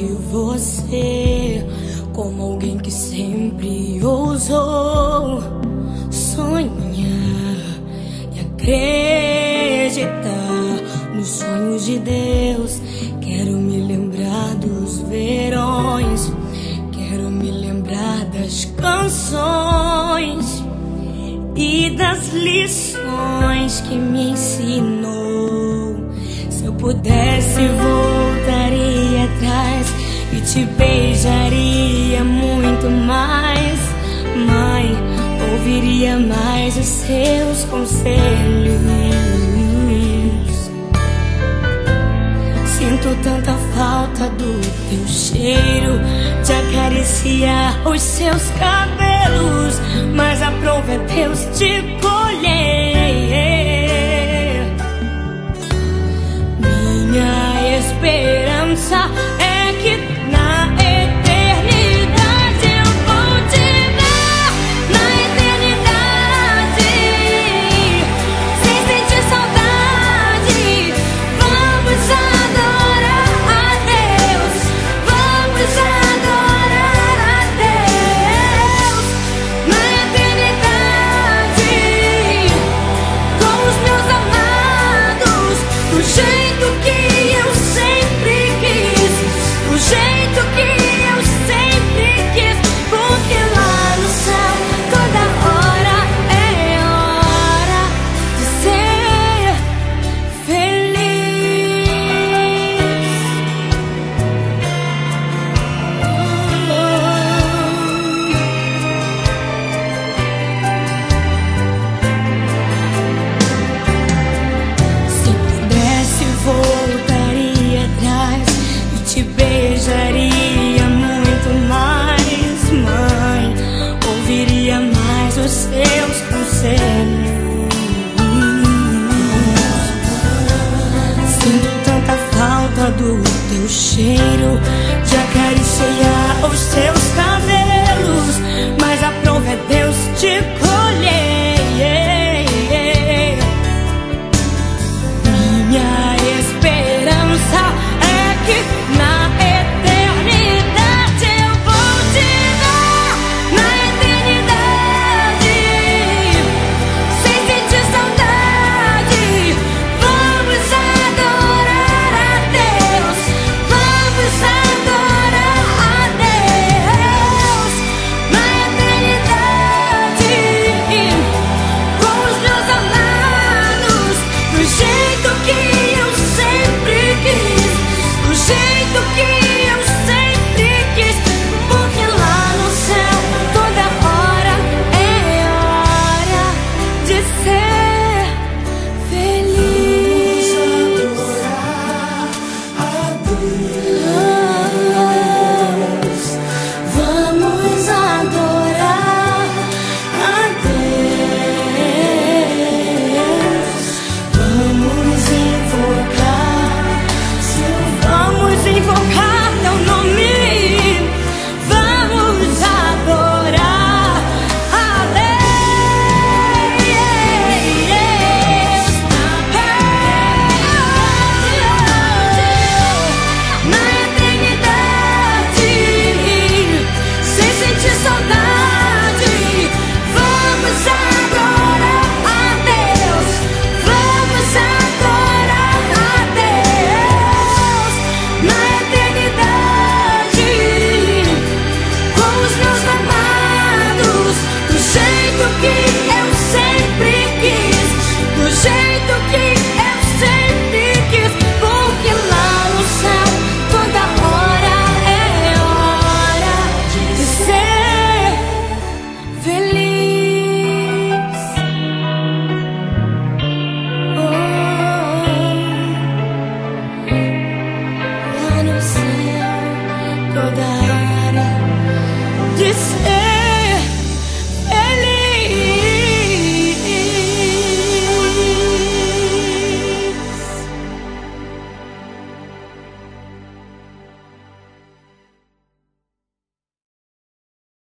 de você como alguém que sempre ousou sonhar e acreditar nos sonhos de Deus. Quero me lembrar dos verões, quero me lembrar das canções e das lições que me ensinou. Se eu pudesse, voltaria atrás e te beijaria muito mais. Mãe, ouviria mais os seus conselhos. Sinto tanta falta do teu cheiro, de acariciar os seus cabelos, mas a prova é Deus te colher. Minha esperança é que na eternidade eu vou te ver. Na eternidade, sem sentir saudade, vamos adorar a Deus. Vamos adorar a Deus. Na eternidade, com os meus amados, do jeito que eu sempre quis, do jeito que eu sempre quis, porque lá no céu toda hora é hora de ser feliz. Se pudesse, voltaria atrás e te beijaria muito mais. Mãe, ouviria mais os seus conselhos. Sinto tanta falta do teu cheiro, de acariciar os seus cabelos, mas a prova é Deus te colher. Minha esperança é que na eternidade eu vou te ver. Na eternidade, sem sentir saudade, vamos adorar a Deus. Vamos adorar a Deus. Na eternidade, com os meus amados, do jeito que eu sempre quis, do jeito que eu sempre quis, porque lá no céu toda hora é hora de ser feliz. Vamos adorar a Deus. Vamos invocar teu nome. Vamos adorar a Deus. Na eternidade, sem sentir saudade, vamos adorar a Deus. Vamos adorar a Deus. Na eternidade, com os meus amados, do jeito que eu sempre quis, do jeito que eu sempre quis, porque lá no céu toda hora é hora de ser feliz. Lá no céu toda